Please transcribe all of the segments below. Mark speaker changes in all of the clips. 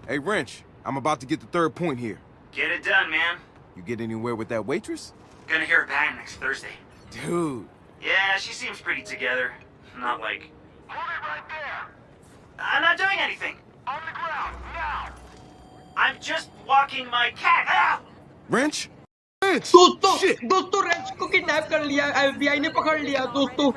Speaker 1: Hey, Wrench, I'm about to get the third point here.
Speaker 2: Get it done, man.
Speaker 1: You get anywhere with that waitress?
Speaker 2: Gonna hear it back next Thursday.
Speaker 1: Dude.
Speaker 2: Yeah, she seems pretty together. Not like...
Speaker 3: Hold it right there!
Speaker 2: I'm not doing anything.
Speaker 3: On the ground, now!
Speaker 2: I'm just walking my cat. Ah!
Speaker 1: Wrench? Wrench!
Speaker 4: दोस्तों
Speaker 1: Shit!
Speaker 4: दोस्तों wrench को kidnap कर लिया, FBI ने पकड़ लिया दोस्तों।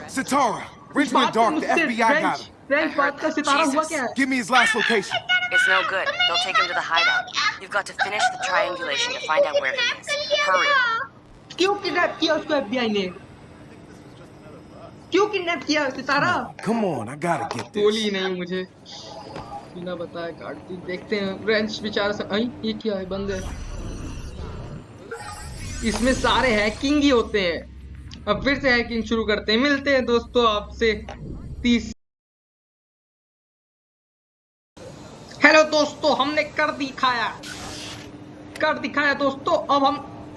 Speaker 1: Sitara! Wrench went dark, the FBI got him.
Speaker 4: Wrench बात का सितारा हुआ क्या है?
Speaker 1: Give me his last location.
Speaker 5: It's no good. They'll take him to the hideout. You've got to finish the triangulation to find out where he is. Hurry.
Speaker 4: क्यों kidnap किया उसको FBI ने? क्यों किडनैप किया सितारा?
Speaker 1: Come on, I gotta get this.
Speaker 4: गोली नहीं मुझे बिना बताए काट दी। देखते हैं रेंच बेचारा आई ये क्या है? बंद है। इसमें सारे हैकिंग ही होते हैं। अब फिर से हैकिंग शुरू करते हैं। मिलते हैं दोस्तों आपसे 30। हेलो दोस्तों, हमने कर दिखाया दोस्तों। अब हम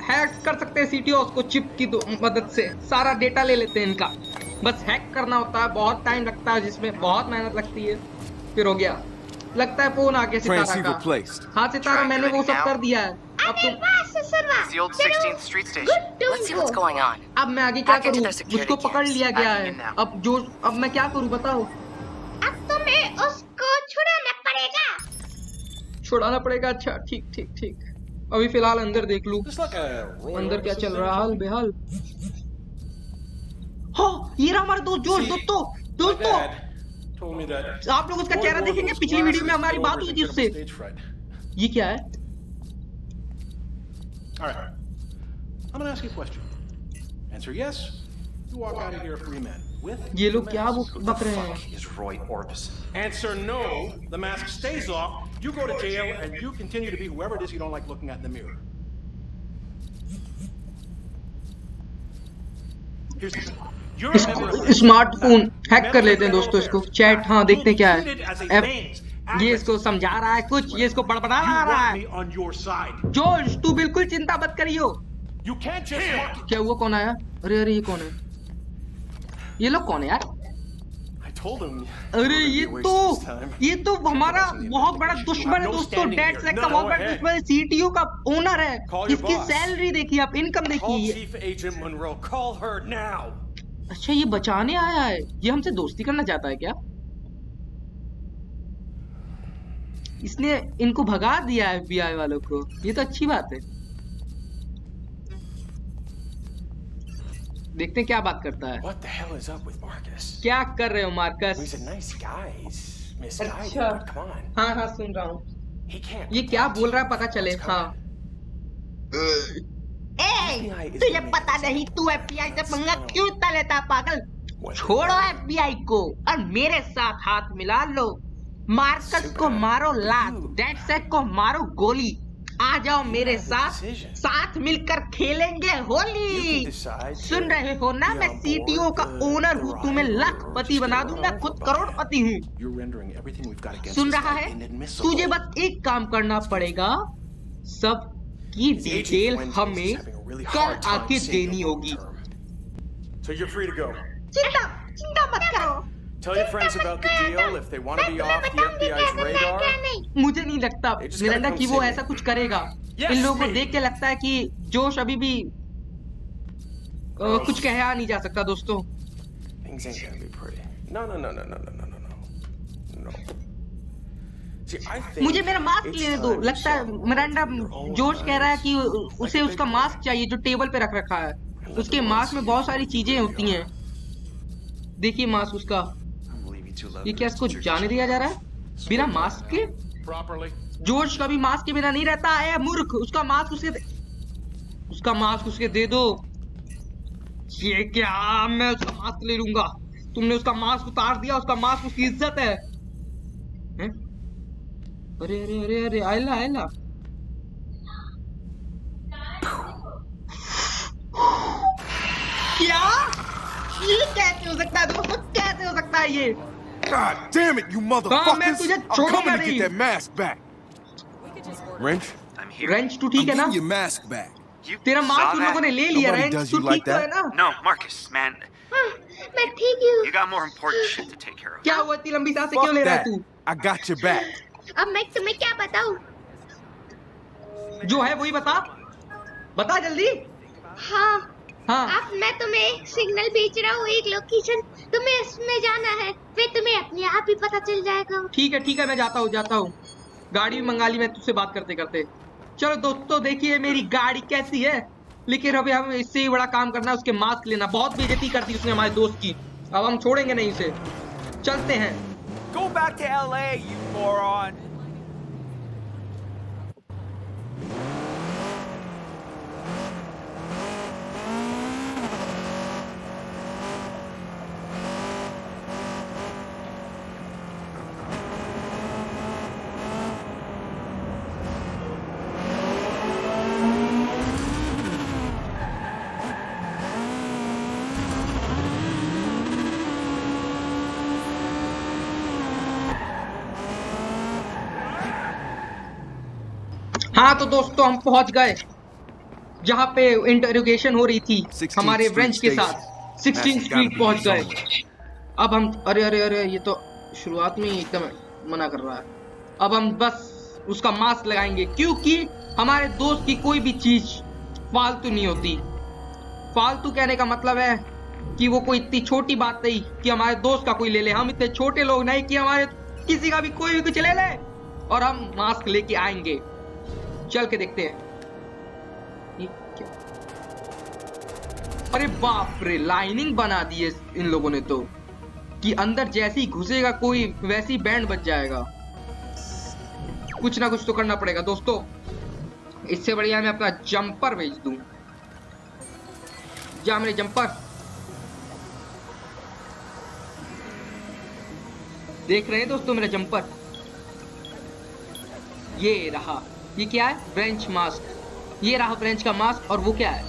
Speaker 4: हैक कर सकते हैं सीटीओस को चिप की मदद से। सारा डेटा ले लेते हैं इनका। बस हैक करना होता है, बहुत टाइम लगता है, जिसमें बहुत मेहनत लगती है। फिर हो गया। लगता है फोन आ गया सितारा का। हाँ सितारा, मैंने वो सब कर दिया है। अब तुम
Speaker 5: It's the old 16th Street station. Let's see what's going on.
Speaker 4: अब मैं आगे क्या
Speaker 5: Hack into
Speaker 4: करूँ?
Speaker 5: their security
Speaker 4: उसको पकड़
Speaker 5: cams.
Speaker 4: लिया गया
Speaker 5: Hacking in
Speaker 4: है।
Speaker 5: now.
Speaker 4: अब मैं क्या करूँ बताओ?
Speaker 6: अब तुम्हें उसको छुड़ाना पड़ेगा।
Speaker 4: छुड़ाना पड़ेगा। अच्छा ठीक। अभी फिलहाल अंदर देख लूं। अंदर क्या चल रहा है? हाल बेहाल। हाँ, ये रहा हमारा दोस्त जोश। दोस्तों आप लोग उसका चेहरा देखेंगे। पिछली वीडियो में हमारी बात हुई थी उससे। ये क्या है?
Speaker 7: All right. I'm gonna ask you a question. Answer yes. You walk out of here a free man. With
Speaker 4: ये लोग क्या वो
Speaker 7: mask.
Speaker 4: बक रहे हैं?
Speaker 2: Is Roy Orbison?
Speaker 7: Answer no. The mask stays off. You go to jail and you continue to be whoever it is you don't like looking at in the mirror. Here's the thing. You're a member of this.
Speaker 4: Smartphone hack कर लेते हैं दोस्तों इसको। Chat हाँ देखते क्या है। ये इसको समझा रहा है कुछ, ये इसको बड़बड़ा रहा है।
Speaker 7: me on your side.
Speaker 4: जोश तू बिल्कुल चिंता मत करियो।
Speaker 7: You can't just walk.
Speaker 4: क्या हुआ? कौन आया? अरे ये कौन है? ये लोग कौन है यार?
Speaker 7: I told him.
Speaker 4: अरे ये तो हमारा बहुत बड़ा दुश्मन है दोस्तों। डेड सेक का बहुत बड़ा दुश्मन है। सीटीओ का ओनर है। इसकी सैलरी देखिए आप, इनकम
Speaker 7: Call
Speaker 4: देखिए।
Speaker 7: Chief Agent Monroe. Call her now.
Speaker 4: अच्छा ये बचाने आया है। ये हमसे दोस्ती करना चाहता है क्या? इसने इनको भगा दिया है एफबीआई वालों को। ये तो अच्छी बात है। देखते हैं क्या बात करता है।
Speaker 8: What the hell is up with Marcus?
Speaker 4: क्या कर रहे हो Marcus?
Speaker 8: He's a nice guy. He's misguided,
Speaker 4: अच्छा।
Speaker 8: but come on.
Speaker 4: हाँ सुन रहा हूँ।
Speaker 8: He can't.
Speaker 4: ये क्या बोल रहा है पता चले। हाँ
Speaker 6: तुझे पता नहीं तू एफबीआई से पंगा क्यों इतना लेता पागल? छोड़ो एफबीआई को और मेरे साथ हाथ मिला लो। मार्कस को मारो लात, डेड सेक को मारो गोली। आ जाओ मेरे साथ मिलकर खेलेंगे होली। सुन रहे हो ना, मैं सीटीओ का ओनर हूँ। तुम्हें लाखपति बना दूंगा, खुद करोड़पति हूँ। सुन रहा है? तुझे बस एक काम करना पड़ेगा। सब की डिटेल हमें कल आके देनी होगी।
Speaker 7: So you're free to go.
Speaker 6: चिंता मत करो।
Speaker 8: Tell your friends about the deal if they want to be off the FBI's radar.
Speaker 4: मुझे नहीं लगता मिरांडा कि वो ऐसा कुछ करेगा। इन लोगों को देख के लगता है कि जोश अभी भी कुछ कहा नहीं जा सकता दोस्तों।
Speaker 8: Things ain't gonna be pretty. No. See, I think
Speaker 4: मुझे मेरा मास्क लेने दो। लगता है मिरांडा जोश कह रहा है कि उसे उसका मास्क चाहिए जो टेबल पे रख रखा है। उसके मास्क में बहुत सारी चीजें होती हैं। देखिए मास्क उसका। ये क्या इसको जाने दिया जा रहा है बिना मास्क के? जोश कभी मास्क के बिना नहीं रहता है मूर्ख। उसका मास्क उसके दे दो। ये क्या? मैं उसका मास्क ले लूंगा। तुमने उसका मास्क उतार दिया। उसका मास्क उसकी इज्जत है। अरे आयला क्या? ये कैसे हो सकता है दोस्तों? कैसे हो सकता है ये?
Speaker 1: God damn it, you motherfuckers!
Speaker 4: तुझे
Speaker 1: I'm
Speaker 4: छोड़ूंगा
Speaker 1: coming to
Speaker 4: नहीं।
Speaker 1: get that mask back. Wrench,
Speaker 2: I'm here.
Speaker 4: Wrench तू
Speaker 1: I'm
Speaker 4: ठीक है ना?
Speaker 1: getting your mask back.
Speaker 2: You
Speaker 4: तेरा
Speaker 2: saw
Speaker 4: मास्क उन
Speaker 2: that?
Speaker 4: लोगों ने ले लिया।
Speaker 1: Nobody
Speaker 4: रेंच
Speaker 1: does
Speaker 4: तू
Speaker 1: you like
Speaker 4: ठीक तो है
Speaker 1: that.
Speaker 4: ना?
Speaker 2: No, Marcus, man.
Speaker 9: मैं ठीक ही हूँ।
Speaker 2: You got more important shit to take care of.
Speaker 4: क्या हुआ, इतनी लंबी सांसें क्यों
Speaker 1: Fuck
Speaker 4: ले रहा है
Speaker 1: that.
Speaker 4: तू?
Speaker 1: I got your back.
Speaker 9: अब मैं तुम्हें क्या बताऊँ?
Speaker 4: जो है वही बता, बता जल्दी।
Speaker 9: हाँ,
Speaker 4: हाँ
Speaker 9: अब मैं तुम्हें सिग्नल भेज रहा हूँ, एक लोकेशन, तुम्हें इसमें जाना है, फिर तुम्हें अपने आप ही पता चल जाएगा।
Speaker 4: ठीक है, मैं जाता हूँ। गाड़ी भी मंगा ली मैं तुझसे बात करते करते। चलो दोस्तों देखिए मेरी गाड़ी कैसी है, लेकिन अभी हमें इससे ही बड़ा काम करना है, उसके मास्क लेना। बहुत बेइज्जती कर दी उसने हमारे दोस्त की, अब हम छोड़ेंगे नहीं उसे। चलते हैं।
Speaker 8: Go back to LA, you moron!
Speaker 4: हाँ तो दोस्तों हम पहुंच गए जहाँ पे इंटरोगेशन हो रही थी हमारे ब्रेंच के साथ। 16th स्ट्रीट पहुंच गए। अब हम अरे ये तो शुरुआत में ही एकदम मना कर रहा है। अब हम बस उसका मास्क लगाएंगे, क्योंकि हमारे दोस्त की कोई भी चीज फालतू नहीं होती। फालतू कहने का मतलब है कि वो कोई इतनी छोटी बात नहीं कि हमारे दोस्त का कोई ले ले। हम इतने छोटे लोग नहीं कि हमारे किसी का भी कोई भी कुछ ले ले, और हम मास्क लेके आएंगे। चल के देखते हैं। ये क्या? अरे बाप रे, लाइनिंग बना दी है इन लोगों ने तो, कि अंदर जैसे ही घुसेगा कोई वैसी बैंड बज जाएगा। कुछ ना कुछ तो करना पड़ेगा दोस्तों। इससे बढ़िया मैं अपना जंपर भेज दूं। जा मेरे जंपर, देख रहे हैं दोस्तों मेरा जंपर, ये रहा। ये क्या है? Bench mask. ये रहा ब्रेंच का मास्क। और वो क्या है?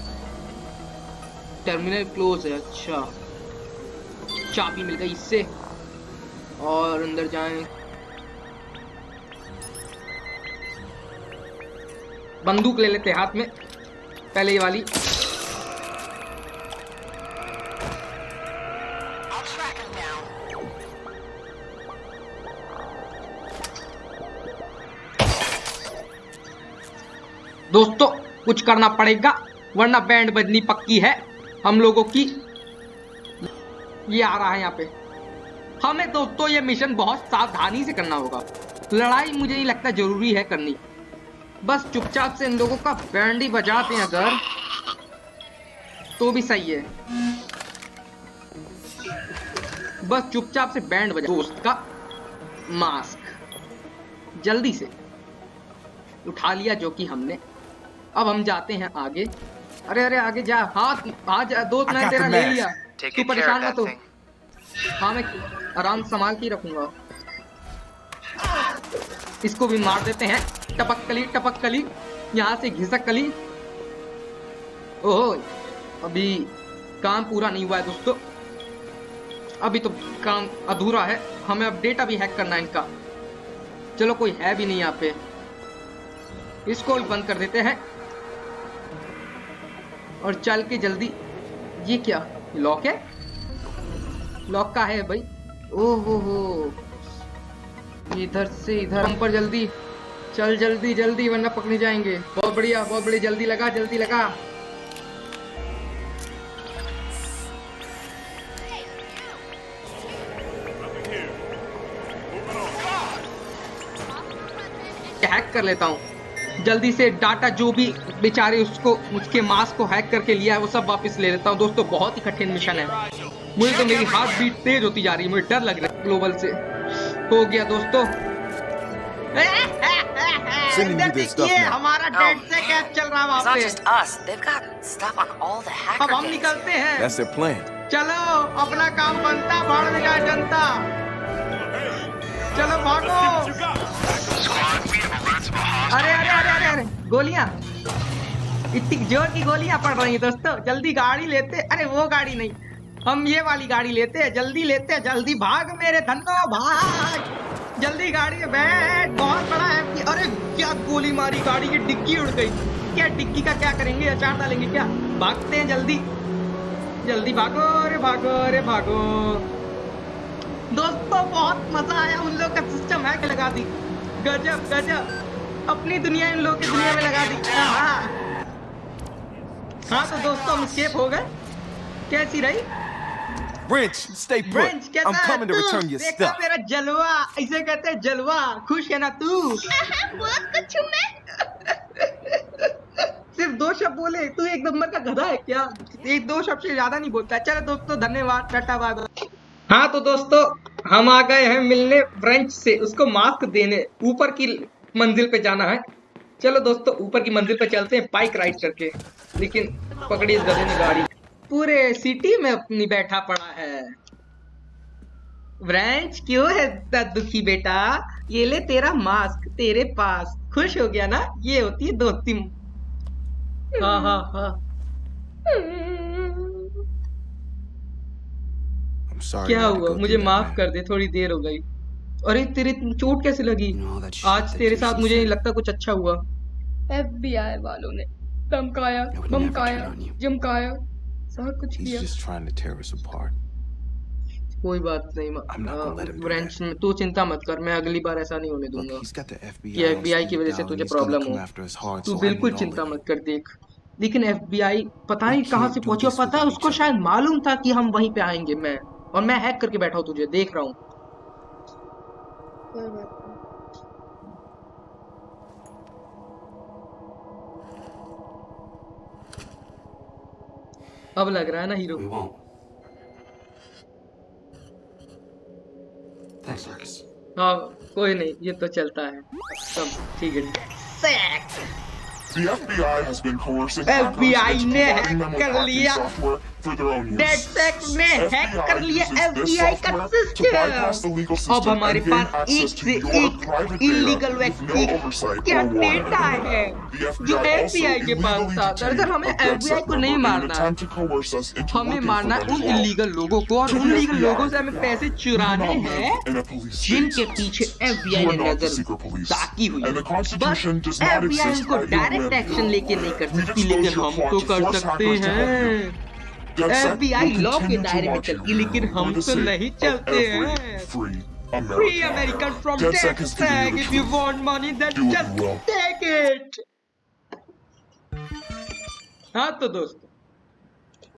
Speaker 4: टर्मिनल क्लोज है। अच्छा, चाबी मिल गई इससे, और अंदर जाएं। बंदूक ले लेते हाथ में, पहले ये वाली। दोस्तों कुछ करना पड़ेगा, वरना बैंड बजनी पक्की है हम लोगों की। ये आ रहा है यहाँ पे। हमें दोस्तों ये मिशन बहुत सावधानी से करना होगा। लड़ाई मुझे नहीं लगता जरूरी है करनी। बस चुपचाप से इन लोगों का बैंड ही बजाते हैं अगर, तो भी सही है। बस चुपचाप से बैंड बजा। दोस्त का मास्क जल्दी से उठा लिया, जो कि हमने। अब हम जाते हैं आगे। अरे आगे जा। हाथ दोस्त मैंने तेरा ले लिया, तू परेशान मत हो। हाँ मैं आराम संभाल के रखूंगा। इसको भी मार देते हैं। टपक कली, यहाँ से घिसक कली। ओह, अभी काम पूरा नहीं हुआ है दोस्तों, अभी तो काम अधूरा है। हमें अब डेटा भी हैक करना है इनका। चलो कोई है भी नहीं यहाँ पे, इसको बंद कर देते हैं और चल के जल्दी। ये क्या लॉक है? लॉक का है भाई। ओहो हो, इधर से इधर। हम पर जल्दी चल, जल्दी वरना पकड़े जाएंगे। बहुत बढ़िया, जल्दी लगा। हैक कर लेता हूँ जल्दी से डाटा, जो भी बेचारे उसके मास्क को हैक करके लिया है वो सब वापस ले लेता हूँ। दोस्तों बहुत ही कठिन मिशन है, मुझे तो मेरी हार्ट बीट तेज होती जा रही है, मुझे डर लग रहा है। ग्लोबल से हो गया दोस्तों। हमारा डेट से कैप चल रहा है वहाँ पे। अब हम निकलते हैं। चलो अपना काम बनता, भाड़ में जाए जनता। चलो भागो। अरे गोलियां, इतनी जोर की गोलियां पड़ रही हैं दोस्तों। जल्दी गाड़ी लेते। अरे वो गाड़ी नहीं, हम ये वाली गाड़ी लेते हैं। जल्दी भाग मेरे धन्नो, भाग जल्दी गाड़ी में बैठ। बहुत बड़ा है। अरे क्या गोली मारी, गाड़ी की डिक्की उड़ गई। क्या डिक्की का क्या करेंगे? अचार डालेंगे क्या? भागते हैं जल्दी। जल्दी भागो रे भागो रे भागो। दोस्तों बहुत मजा आया, उन लोग का सिस्टम हैक लगा दी, गजब गजब, अपनी दुनिया इन लोग की दुनिया में लगा दी। हाँ तो दोस्तों हम escape हो गए। कैसी रही?
Speaker 1: Wrench, stay put.
Speaker 4: Wrench, कैसा
Speaker 1: I'm coming to
Speaker 4: है तू?
Speaker 1: return your
Speaker 4: देखा
Speaker 1: stuff.
Speaker 4: मेरा जलवा, इसे कहते हैं जलवा। खुश है ना तू?
Speaker 9: बहुत कुछ हूँ मैं।
Speaker 4: सिर्फ 2 शब्द बोले, तू एक नंबर का गधा है क्या? 1-2 शब्द से ज्यादा नहीं बोलता। चलो दोस्तों धन्यवाद, टाटा बाय बाय। हाँ तो दोस्तों हम आ गए हैं मिलने फ्रेंच से, उसको मास्क देने। ऊपर की मंजिल पे जाना है। चलो दोस्तों ऊपर की मंजिल पे चलते हैं बाइक राइड करके। लेकिन पकड़ी इस गधे ने गाड़ी, पूरे सिटी में अपनी बैठा पड़ा है। फ्रेंच क्यों है इतना दुखी बेटा? ये ले तेरा मास्क तेरे पास। खुश हो गया ना? ये होती है दोस्ती। हाँ हाँ हाँ।
Speaker 1: I'm sorry.
Speaker 4: क्या
Speaker 1: I had to
Speaker 4: हुआ?
Speaker 1: go
Speaker 4: मुझे
Speaker 1: through that,
Speaker 4: माफ
Speaker 1: man.
Speaker 4: कर दे, थोड़ी देर हो गई। अरे तेरे चोट कैसे लगी?
Speaker 1: You know all that shit
Speaker 4: आज
Speaker 1: that
Speaker 4: तेरे
Speaker 1: Jason
Speaker 4: साथ मुझे नहीं
Speaker 1: said?
Speaker 4: लगता कुछ अच्छा हुआ। FBI वालों ने धमकाया,
Speaker 1: They would never
Speaker 4: धमकाया,
Speaker 1: turn on you.
Speaker 4: जमकाया, सब कुछ
Speaker 1: He's
Speaker 4: किया।
Speaker 1: just trying to tear us apart.
Speaker 4: कोई बात नहीं
Speaker 1: I'm not gonna let him do
Speaker 4: French,
Speaker 1: that.
Speaker 4: तू चिंता मत कर, मैं अगली बार ऐसा नहीं होने
Speaker 1: Look,
Speaker 4: दूंगा
Speaker 1: he's got the FBI
Speaker 4: कि
Speaker 1: on
Speaker 4: FBI की
Speaker 1: speed
Speaker 4: वजह से
Speaker 1: dial,
Speaker 4: तुझे
Speaker 1: and he's gonna
Speaker 4: problem
Speaker 1: come
Speaker 4: हो।
Speaker 1: after us hard,
Speaker 4: तू
Speaker 1: so I
Speaker 4: बिल्कुल
Speaker 1: need all
Speaker 4: चिंता
Speaker 1: of
Speaker 4: मत
Speaker 1: you.
Speaker 4: कर। देख लेकिन FBI पता
Speaker 1: We
Speaker 4: नहीं कहाँ
Speaker 1: can't
Speaker 4: से
Speaker 1: do
Speaker 4: पहुंची, और
Speaker 1: this
Speaker 4: पता है
Speaker 1: without
Speaker 4: उसको
Speaker 1: each
Speaker 4: शायद
Speaker 1: other.
Speaker 4: मालूम था कि हम वहीं पे आएंगे। मैं हैक करके बैठा हूँ, तुझे देख रहा हूँ। अब लग रहा है ना hero.
Speaker 1: We won't. Thanks, Marcus.
Speaker 4: हाँ कोई नहीं, ये तो चलता है सब ठीक है।
Speaker 3: The FBI has been coercing
Speaker 4: FBI
Speaker 3: hackers into
Speaker 4: ने
Speaker 3: providing them with
Speaker 4: कर
Speaker 3: hacking
Speaker 4: लिया।
Speaker 3: software for their own use.
Speaker 4: DedSec ने हैक कर लिया
Speaker 3: uses this
Speaker 4: FBI का
Speaker 3: software to bypass the
Speaker 4: system.
Speaker 3: legal
Speaker 4: अब
Speaker 3: system
Speaker 4: हमारे
Speaker 3: and gain
Speaker 4: पास
Speaker 3: access
Speaker 4: एक
Speaker 3: to
Speaker 4: से
Speaker 3: your
Speaker 4: एक
Speaker 3: private
Speaker 4: illegal
Speaker 3: data with no
Speaker 4: व्यक्ति
Speaker 3: oversight
Speaker 4: क्या
Speaker 3: or warning.
Speaker 4: डेटा है
Speaker 3: The
Speaker 4: जो
Speaker 3: FBI also
Speaker 4: FBI के पास
Speaker 3: illegally
Speaker 4: था।
Speaker 3: detained
Speaker 4: दरअसल हमें
Speaker 3: a DedSec
Speaker 4: FBI को नहीं
Speaker 3: member in an
Speaker 4: मारना है,
Speaker 3: attempt to coerce us into
Speaker 4: हमें
Speaker 3: working
Speaker 4: मारना
Speaker 3: for
Speaker 4: है
Speaker 3: them
Speaker 4: उन
Speaker 3: as well.
Speaker 4: इलीगल लोगों को, और
Speaker 3: To
Speaker 4: उन
Speaker 3: the
Speaker 4: इलीगल
Speaker 3: FBI,
Speaker 4: लोगों से हमें पैसे
Speaker 3: we do
Speaker 4: चुराने
Speaker 3: not
Speaker 4: हैं
Speaker 3: live in a police
Speaker 4: जिनके
Speaker 3: state.
Speaker 4: पीछे FBI
Speaker 3: You
Speaker 4: ने
Speaker 3: are not the
Speaker 4: नजर
Speaker 3: secret police,
Speaker 4: ताकी हुई
Speaker 3: and the
Speaker 4: है।
Speaker 3: Constitution
Speaker 4: बस
Speaker 3: does not
Speaker 4: FBI
Speaker 3: exist
Speaker 4: उनको
Speaker 3: at your
Speaker 4: direct
Speaker 3: whim.
Speaker 4: Action लेके नहीं कर
Speaker 3: We've
Speaker 4: सकती,
Speaker 3: exposed
Speaker 4: लेकिन
Speaker 3: your
Speaker 4: हम
Speaker 3: plot
Speaker 4: तो
Speaker 3: to
Speaker 4: कर
Speaker 3: force
Speaker 4: सकते
Speaker 3: hackers to help you.
Speaker 4: हैं।
Speaker 3: DedSec
Speaker 4: FBI
Speaker 3: will
Speaker 4: लॉ के
Speaker 3: continue to
Speaker 4: दायरे में
Speaker 3: watch you
Speaker 4: चलती, लेकिन
Speaker 3: for
Speaker 4: हम
Speaker 3: the
Speaker 4: तो
Speaker 3: sake
Speaker 4: नहीं
Speaker 3: of
Speaker 4: चलते
Speaker 3: every
Speaker 4: हैं।
Speaker 3: free American.
Speaker 4: Free American from
Speaker 3: DedSec is giving you
Speaker 4: DedSec.
Speaker 3: the
Speaker 4: If you
Speaker 3: truth.
Speaker 4: want money, then
Speaker 3: Do what
Speaker 4: just
Speaker 3: you will.
Speaker 4: take it. हाँ तो दोस्तों